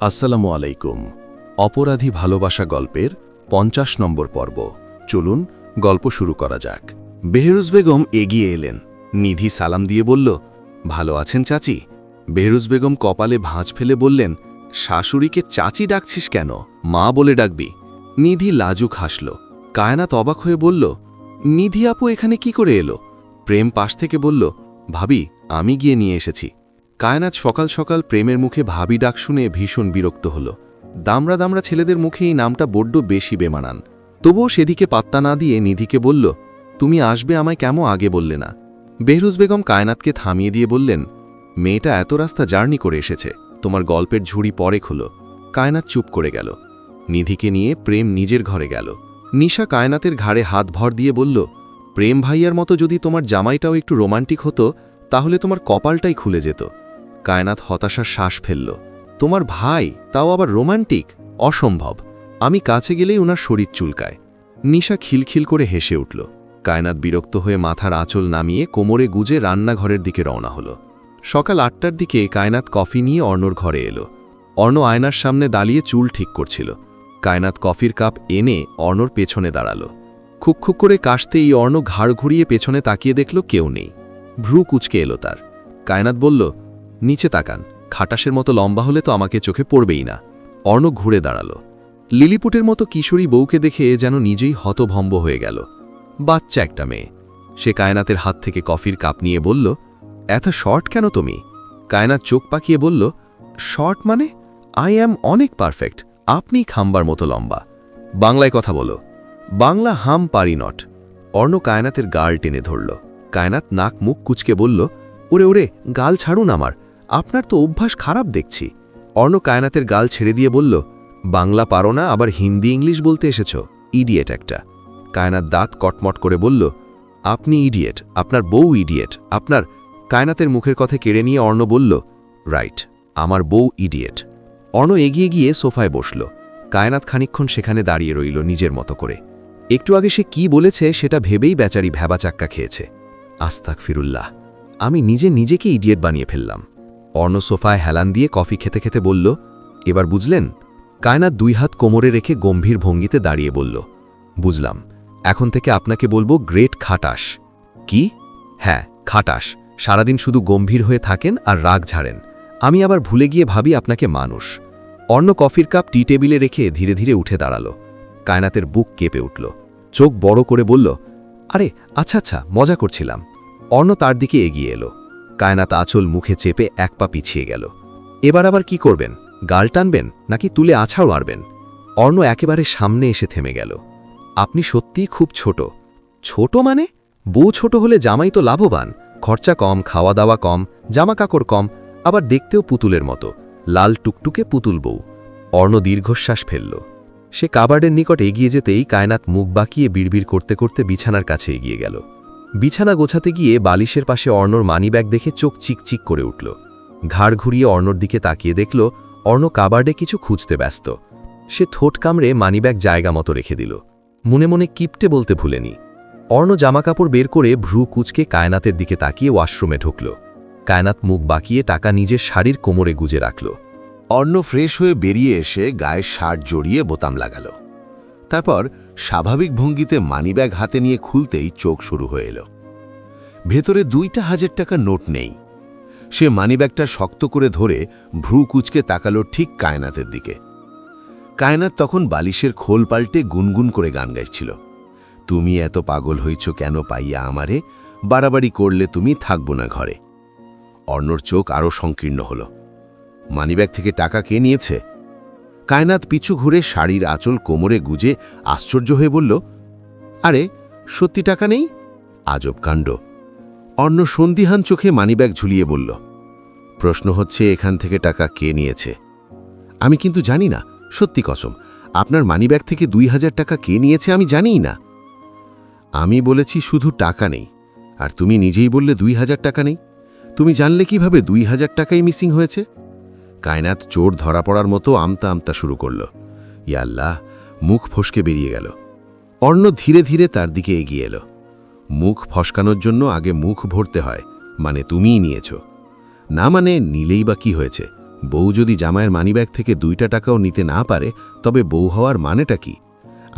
আসসালামু আলাইকুম। অপরাধী ভালোবাসা গল্পের ৫০ নম্বর পর্ব। চলুন গল্প শুরু করা যাক। বেহরুজ বেগম এগিয়ে এলেন। নিধি সালাম দিয়ে বলল, ভালো আছেন চাচি? বেহরুজ বেগম কপালে ভাঁজ ফেলে বললেন, শাশুড়িকে চাচি ডাকছিস কেন? মা বলে ডাকবি। নিধি লাজুক হাসল। কায়নাত অবাক হয়ে বলল, নিধি আপু এখানে কি করে এলো? প্রেম পাশ থেকে বলল, ভাবি আমি গিয়ে নিয়ে এসেছি। কায়নাত সকাল সকাল প্রেমের মুখে ভাবি ডাক শুনে ভীষণ বিরক্ত হল। দামড়া দামড়া ছেলেদের মুখে এই নামটা বড্ড বেশি বেমানান। তবুও সেদিকে পাত্তা না দিয়ে নিধিকে বলল, তুমি আসবে আমায় কেমন আগে বললে না? বেহরুজ বেগম কায়নাতকে থামিয়ে দিয়ে বললেন, মেয়েটা এত রাস্তা জার্নি করে এসেছে, তোমার গল্পের ঝুড়ি পরে খুলো। কায়নাত চুপ করে গেল। নিধিকে নিয়ে প্রেম নিজের ঘরে গেল। নিশা কায়নাতের ঘাড়ে হাত ভর দিয়ে বলল, প্রেম ভাইয়ার মতো যদি তোমার জামাইটাও একটু রোমান্টিক হতো তাহলে তোমার কপালটাই খুলে যেত। কায়নাত হতাশার শ্বাস ফেলল। তোমার ভাই, তাও আবার রোমান্টিক? অসম্ভব। আমি কাছে গেলেই ওনার শরীর চুলকায়। নিশা খিলখিল করে হেসে উঠল। কায়নাত বিরক্ত হয়ে মাথার আঁচল নামিয়ে কোমরে গুজে রান্নাঘরের দিকে রওনা হল। সকাল ৮টার দিকে কায়নাত কফি নিয়ে অর্ণর ঘরে এলো। অর্ণ আয়নার সামনে দাঁড়িয়ে চুল ঠিক করছিল। কায়নাত কফির কাপ এনে অর্ণর পেছনে দাঁড়ালো। খুকখুক করে কাশতেই অর্ণ ঘাড় ঘুরিয়ে পেছনে তাকিয়ে দেখল কেউ নেই। ভ্রু কুচকে এলো তার। কায়নাত বলল, নিচে তাকান, খাটাসের মতো লম্বা হলে তো আমাকে চোখে পড়বেই না। অর্ণ ঘুরে দাঁড়ালো। লিলিপুটের মতো কিশোরী বউকে দেখে যেন নিজেই হতভম্ব হয়ে গেল। বাচ্চা একটা মেয়ে। সে কায়নাতের হাত থেকে কফির কাপ নিয়ে বলল, এত শর্ট কেন তুমি? কায়নাত চোখ পাকিয়ে বলল, শর্ট মানে? আই অ্যাম অনেক পারফেক্ট, আপনি খাম্বার মতো লম্বা। বাংলায় কথা বলো। বাংলা হাম পারি নট। অর্ণ কায়নাতের গাল টেনে ধরল। কায়নাত নাক মুখ কুচকে বলল, ওরে ওরে, গাল ছাড়ুন আমার, আপনার তো অভ্যাস খারাপ দেখছি। অর্ণ কায়নাতের গাল ছেড়ে দিয়ে বলল, বাংলা পারো না আবার হিন্দি ইংলিশ বলতে এসেছ, ইডিয়েট একটা। কায়নাত দাঁত কটমট করে বলল, আপনি ইডিয়েট, আপনার বউ ইডিয়েট, আপনার। কায়নাতের মুখের কথা কেড়ে নিয়ে অর্ণ বলল, রাইট, আমার বউ ইডিয়েট। অর্ণ এগিয়ে গিয়ে সোফায় বসল। কায়নাত খানিকক্ষণ সেখানে দাঁড়িয়ে রইল নিজের মতো করে। একটু আগে সে কি বলেছে সেটা ভেবেই বেচারি ভ্যাবাচাক্কা খেয়েছে। আস্তাগফিরুল্লাহ, আমি নিজেকে ইডিয়েট বানিয়ে ফেললাম। অর্ণ সোফায় হেলান দিয়ে কফি খেতে খেতে বলল, এবার বুঝলেন? কায়নাত ২ হাত কোমরে রেখে গম্ভীর ভঙ্গিতে দাঁড়িয়ে বলল, বুঝলাম। এখন থেকে আপনাকে বলবো গ্রেট খাটাস। কি? হ্যাঁ, খাটাস। সারাদিন শুধু গম্ভীর হয়ে থাকেন আর রাগ ঝাড়েন। আমি আবার ভুলে গিয়ে ভাবি আপনাকে মানুষ। অর্ণ কফির কাপ টি টেবিলে রেখে ধীরে ধীরে উঠে দাঁড়াল। কায়নাতের বুক কেঁপে উঠল। চোখ বড় করে বলল, আরে আচ্ছা আচ্ছা, মজা করছিলাম। অর্ণ তার দিকে এগিয়ে এলো। কায়নাত আঁচল মুখে চেপে এক পা পিছিয়ে গেল। এবার আবার কি করবেন? গাল টানবেন নাকি তুলে আছাড় মারবেন? অর্ণ একেবারে সামনে এসে থেমে গেল। আপনি সত্যিই খুব ছোট। ছোট মানে? বউ ছোট হলে জামাই তো লাভবান, খরচা কম, খাওয়া দাওয়া কম, জামা কাপড় কম, আবার দেখতেও পুতুলের মতো, লাল টুকটুকে পুতুল বউ। অর্ণ দীর্ঘশ্বাস ফেলল। সে কাবার্ডের নিকট এগিয়ে যেতেই কায়নাত মুখ বাঁকিয়ে বিড়বিড় করতে করতে বিছানার কাছে এগিয়ে গেল। বিছানা গোছাতে গিয়ে বালিশের পাশে অর্ণর মানিব্যাগ দেখে চোখ চিকচিক করে উঠল। ঘাড় ঘুরিয়ে অর্ণর দিকে তাকিয়ে দেখল অর্ণ কাবার্ডে কিছু খুঁজতে ব্যস্ত। সে ঠোঁট কামড়ে মানিব্যাগ জায়গা মতো রেখে দিল। মনে মনে কিপটে বলতে ভুলেনি। অর্ণ জামাকাপড় বের করে ভ্রু কুচকে কায়নাতের দিকে তাকিয়ে ওয়াশরুমে ঢুকল। কায়নাত মুখ বাঁকিয়ে টাকা নিজের শাড়ির কোমরে গুজে রাখল। অর্ণ ফ্রেশ হয়ে বেরিয়ে এসে গায়ে শার্ট জড়িয়ে বোতাম লাগাল। তারপর স্বাভাবিক ভঙ্গিতে মানিব্যাগ হাতে নিয়ে খুলতেই চোখ শুরু হয়ে এলো। ভেতরে 2টা 1000 টাকার নোট নেই। সে মানিব্যাগটা শক্ত করে ধরে ভ্রু কুচকে তাকালো ঠিক কায়নাতের দিকে। কায়নাত তখন বালিশের খোল পাল্টে গুনগুন করে গান গাইছিল। তুমি এত পাগল হইছ কেন পাইয়া আমারে, বাড়াবাড়ি করলে তুমি থাকবো না ঘরে। অর্ণর চোখ আরও সংকীর্ণ হল। মানিব্যাগ থেকে টাকা কে নিয়েছে? কায়নাত পিছু ঘুরে শাড়ির আঁচল কোমরে গুজে আশ্চর্য হয়ে বলল, আরে সত্যি টাকা নেই? আজব কাণ্ড। অর্ণ সন্দিহান চোখে মানিব্যাগ ঝুলিয়ে বলল, প্রশ্ন হচ্ছে এখান থেকে টাকা কে নিয়েছে? আমি কিন্তু জানি না, সত্যি কসম, আপনার মানিব্যাগ থেকে 2000 টাকা কে নিয়েছে আমি জানিই না। আমি বলেছি শুধু টাকা নেই, আর তুমি নিজেই বললে 2000 টাকা নেই। তুমি জানলে কিভাবে 2000 টাকাই মিসিং হয়েছে? কায়নাত চোর ধরা পড়ার মতো আমতা আমতা শুরু করল। ইয়া আল্লাহ, মুখ ফসকে বেরিয়ে গেল। অর্ণ ধীরে ধীরে তার দিকে এগিয়ে এলো। মুখ ফসকানোর জন্য আগে মুখ ভরতে হয়, মানে তুমিই নিয়েছ। না মানে নিলেই বা কি হয়েছে, বউ যদি জামাইয়ের মানিব্যাগ থেকে 2টা টাকাও নিতে না পারে তবে বউ হওয়ার মানেটা কি?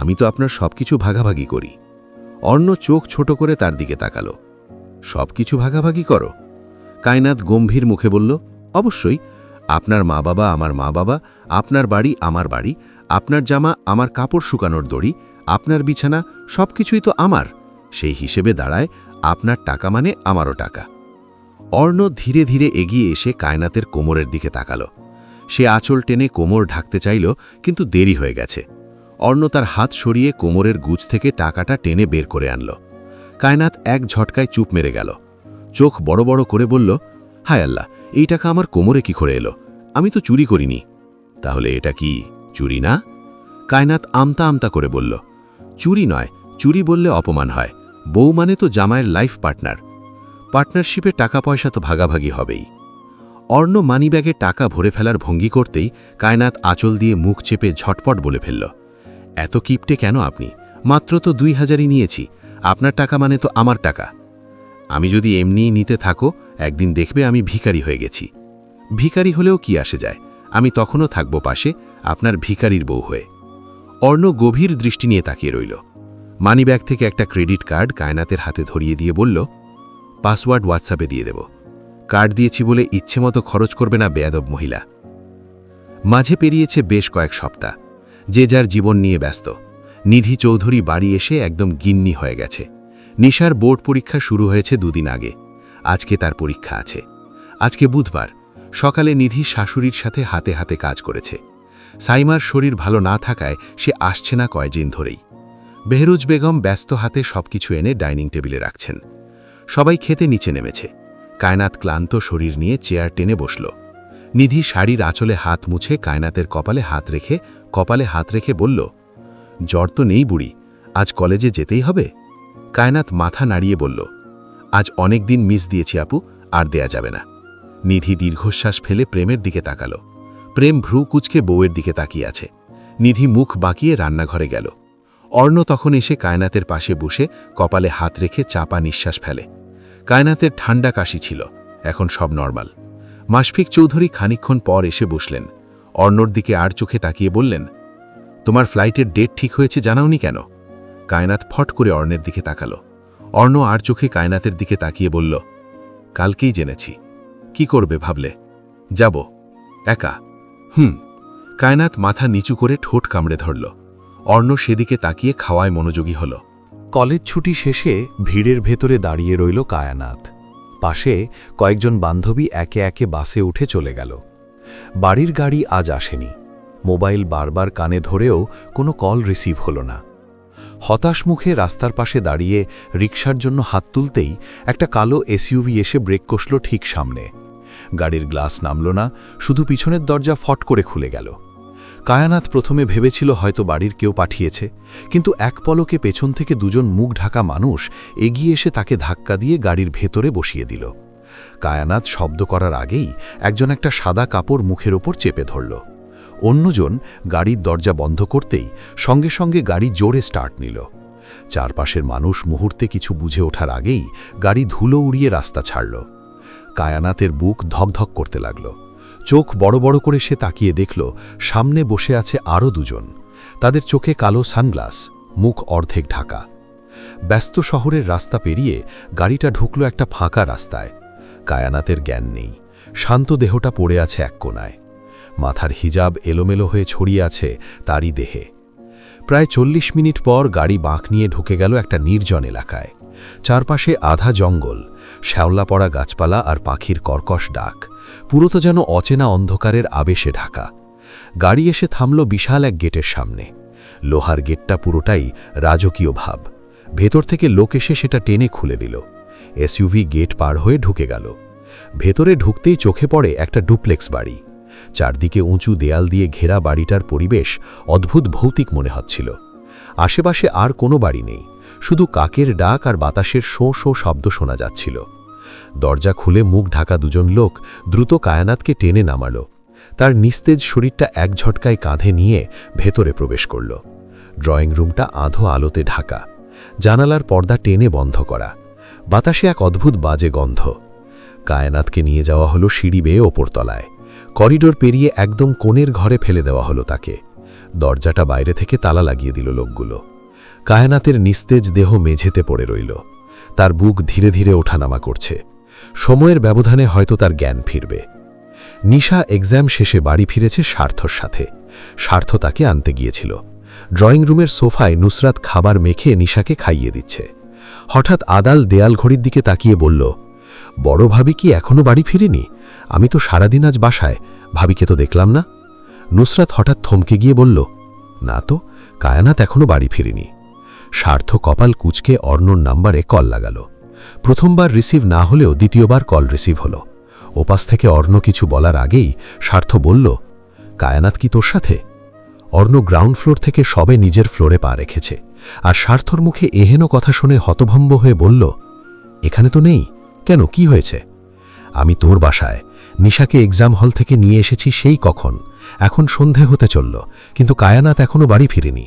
আমি তো আপনার সবকিছু ভাগাভাগি করি। অর্ণ চোখ ছোট করে তার দিকে তাকালো। সবকিছু ভাগাভাগি করো? কায়নাত গম্ভীর মুখে বলল, অবশ্যই। আপনার মা বাবা আমার মা বাবা, আপনার বাড়ি আমার বাড়ি, আপনার জামা আমার কাপড় শুকানোর দড়ি, আপনার বিছানা, সবকিছুই তো আমার। সেই হিসেবে দাঁড়ায় আপনার টাকা মানে আমারও টাকা। অর্ণ ধীরে ধীরে এগিয়ে এসে কায়নাতের কোমরের দিকে তাকালো। সে আঁচল টেনে কোমর ঢাকতে চাইল, কিন্তু দেরি হয়ে গেছে। অর্ণ তার হাত সরিয়ে কোমরের গুজ থেকে টাকাটা টেনে বের করে আনল। কায়নাত এক ঝটকায় চুপ মেরে গেল। চোখ বড় বড় করে বলল, হায় আল্লাহ, এই টাকা আমার কোমরে কি করে এলো? আমি তো চুরি করিনি। তাহলে এটা কি চুরি না? কায়নাত আমতা আমতা করে বলল, চুরি নয়, চুরি বললে অপমান হয়। বউ মানে তো জামাইয়ের লাইফ পার্টনার। পার্টনারশিপে টাকা পয়সা তো ভাগাভাগি হবেই। অর্ণ মানিব্যাগে টাকা ভরে ফেলার ভঙ্গি করতেই কায়নাত আঁচল দিয়ে মুখ চেপে ঝটপট বলে ফেলল, এত কিপটে কেন আপনি? মাত্র তো 2000ই নিয়েছি। আপনার টাকা মানে তো আমার টাকা। আমি যদি এমনিই নিতে থাকো, একদিন দেখবে আমি ভিখারি হয়ে গেছি। ভিখারি হলেও কি আসে যায়, আমি তখনও থাকব পাশে, আপনার ভিখারির বউ হয়ে। অর্ণ গভীর দৃষ্টি নিয়ে তাকিয়ে রইল। মানিব্যাগ থেকে একটা ক্রেডিট কার্ড কায়নাতের হাতে ধরিয়ে দিয়ে বলল, পাসওয়ার্ড হোয়াটসঅ্যাপে দিয়ে দেব। কার্ড দিয়েছি বলে ইচ্ছে মতো খরচ করবে না বেয়াদব মহিলা। মাঝে পেরিয়েছে বেশ কয়েক সপ্তাহ। যে যার জীবন নিয়ে ব্যস্ত। নিধি চৌধুরী বাড়ি এসে একদম গিন্নি হয়ে গেছে। নিশার বোর্ড পরীক্ষা শুরু হয়েছে 2 দিন আগে। আজকে তার পরীক্ষা আছে। আজকে বুধবার। সকালে নিধি শাশুড়ির সাথে হাতে হাতে কাজ করেছে। সাইমার শরীর ভালো না থাকায় সে আসছে না কয়েকদিন ধরেই। বেহরুজ বেগম ব্যস্ত হাতে সবকিছু এনে ডাইনিং টেবিলে রাখছেন। সবাই খেতে নিচে নেমেছে। কায়নাত ক্লান্ত শরীর নিয়ে চেয়ার টেনে বসল। নিধি শাড়ির আঁচলে হাত মুছে কায়নাতের কপালে হাত রেখে বলল, জ্বর তো নেই বুড়ি, আজ কলেজে যেতেই হবে? কায়নাত মাথা নাড়িয়ে বলল, আজ অনেক দিন মিস দিয়েছি আপু, আর দেয়া যাবে না। নিধি দীর্ঘশ্বাস ফেলে প্রেমের দিকে তাকালো। প্রেম ভ্রু কুচকে বউয়ের দিকে তাকিয়ে আছে। নিধি মুখ বাঁকিয়ে রান্নাঘরে গেল। অর্ণ তখন এসে কায়নাতের পাশে বসে কপালে হাত রেখে চাপা নিঃশ্বাস ফেলে। কায়নাতের ঠান্ডা কাশি ছিল, এখন সব নর্মাল। মাশফিক চৌধুরী খানিকক্ষণ পর এসে বসলেন। অর্ণর দিকে আর চোখে তাকিয়ে বললেন, তোমার ফ্লাইটের ডেট ঠিক হয়েছে জানাওনি কেন? কায়নাত ফট করে অর্ণের দিকে তাকালো। অর্ণ আর চোখে কায়নাতের দিকে তাকিয়ে বলল, কালকেই জেনেছি। কি করবে ভাবলে? যাব। একা? কায়নাত মাথা নিচু করে ঠোঁট কামড়ে ধরল। অর্ণ সেদিকে তাকিয়ে খাওয়ায় মনোযোগী হল। কলেজ ছুটি শেষে ভিড়ের ভেতরে দাঁড়িয়ে রইল কায়নাত। পাশে কয়েকজন বান্ধবী একে একে বাসে উঠে চলে গেল। বাড়ির গাড়ি আজ আসেনি। মোবাইল বারবার কানে ধরেও কোনো কল রিসিভ হলো না। হতাশ মুখে রাস্তার পাশে দাঁড়িয়ে রিকশার জন্য হাত তুলতেই একটা কালো এসইউভি এসে ব্রেক কষল ঠিক সামনে। গাড়ির গ্লাস নামল না, শুধু পিছনের দরজা ফট করে খুলে গেল। কায়নাত প্রথমে ভেবেছিল হয়তো বাড়ির কেউ পাঠিয়েছে, কিন্তু এক পলকে পেছন থেকে 2জন মুখ ঢাকা মানুষ এগিয়ে এসে তাকে ধাক্কা দিয়ে গাড়ির ভেতরে বসিয়ে দিল। কায়নাত শব্দ করার আগেই একজন একটা সাদা কাপড় মুখের ওপর চেপে ধরল। অন্যজন গাড়ির দরজা বন্ধ করতেই সঙ্গে সঙ্গে গাড়ি জোরে স্টার্ট নিল। চারপাশের মানুষ মুহূর্তে কিছু বুঝে ওঠার আগেই গাড়ি ধুলো উড়িয়ে রাস্তা ছাড়ল। কায়নাতের বুক ধকধক করতে লাগল। চোখ বড় বড় করে সে তাকিয়ে দেখল সামনে বসে আছে আরও 2জন। তাদের চোখে কালো সানগ্লাস, মুখ অর্ধেক ঢাকা। ব্যস্ত শহরের রাস্তা পেরিয়ে গাড়িটা ঢুকল একটা ফাঁকা রাস্তায়। কায়নাতের জ্ঞান নেই। শান্ত দেহটা পড়ে আছে এক কোণায়। মাথার হিজাব এলোমেলো হয়ে ছড়িয়ে আছে তারই দেহে। প্রায় 40 মিনিট পর গাড়ি বাঁক নিয়ে ঢুকে গেল একটা নির্জন এলাকায়। চারপাশে আধা জঙ্গল, শ্যাওলা পড়া গাছপালা আর পাখির কর্কশ ডাক। পুরোটা যেন অচেনা অন্ধকারের আবেশে ঢাকা। গাড়ি এসে থামল বিশাল এক গেটের সামনে। লোহার গেটটা পুরোটাই রাজকীয় ভাব। ভেতর থেকে লোক এসে সেটা টেনে খুলে দিল। এসইউভি গেট পার হয়ে ঢুকে গেল। ভেতরে ঢুকতেই চোখে পড়ে একটা ডুপ্লেক্স বাড়ি। চারদিকে উঁচু দেয়াল দিয়ে ঘেরা বাড়িটার পরিবেশ অদ্ভুত ভৌতিক মনে হচ্ছিল। আশেপাশে আর কোনো বাড়ি নেই, শুধু কাকের ডাক আর বাতাসের শোঁ শোঁ শব্দ শোনা যাচ্ছিল। দরজা খুলে মুখ ঢাকা 2জন লোক দ্রুত কায়নাতকে টেনে নামালো। তার নিস্তেজ শরীরটা এক ঝটকায় কাঁধে নিয়ে ভেতরে প্রবেশ করল। ড্রয়িং রুমটা আধো আলোতে ঢাকা। জানালার পর্দা টেনে বন্ধ করা। বাতাসে এক অদ্ভুত বাজে গন্ধ। কায়নাতকে নিয়ে যাওয়া হলো সিঁড়ি বেয়ে ওপরতলায়। করিডোর পেরিয়ে একদম কোণের ঘরে ফেলে দেওয়া হলো তাকে। দরজাটা বাইরে থেকে তালা লাগিয়ে দিল লোকগুলো। কায়নাতের নিস্তেজ দেহ মেঝেতে পড়ে রইল। তার বুক ধীরে ধীরে ওঠানামা করছে। সময়ের ব্যবধানে হয়তো তার জ্ঞান ফিরবে। নিশা এক্সাম শেষে বাড়ি ফিরেছে স্বার্থর সাথে। স্বার্থ তাকে আনতে গিয়েছিল। ড্রয়িং রুমের সোফায় নুসরাত খাবার মেখে নিশাকে খাইয়ে দিচ্ছে। হঠাৎ আদাল দেয়াল ঘড়ির দিকে তাকিয়ে বলল, বড় ভাবি কি এখনো বাড়ি ফিরেনি? আমি তো সারাদিন আজ বাসায়, ভাবিকে তো দেখলাম না। নুসরাত হঠাৎ থমকে গিয়ে বলল, না তো, কায়নাত এখনো বাড়ি ফিরেনি। স্বার্থ কপাল কুঁচকে অর্ণর নাম্বারে কল লাগালো। প্রথমবার রিসিভ না হলেও দ্বিতীয়বার কল রিসিভ হলো। ওপাশ থেকে অর্ণ কিছু বলার আগেই স্বার্থ বলল, কায়নাত কি তোর সাথে? অর্ণ গ্রাউন্ড ফ্লোর থেকে সবে নিজের ফ্লোরে পা রেখেছে, আর স্বার্থর মুখে এহেন কথা শুনে হতভম্ব হয়ে বলল, এখানে তো নেই। কেন, কি হয়েছে? আমি তোর বাসায় নিশাকে এক্সাম হল থেকে নিয়ে এসেছি সেই কখন, এখন সন্ধে হতে চলল, কিন্তু কায়নাত এখনো বাড়ি ফিরেনি।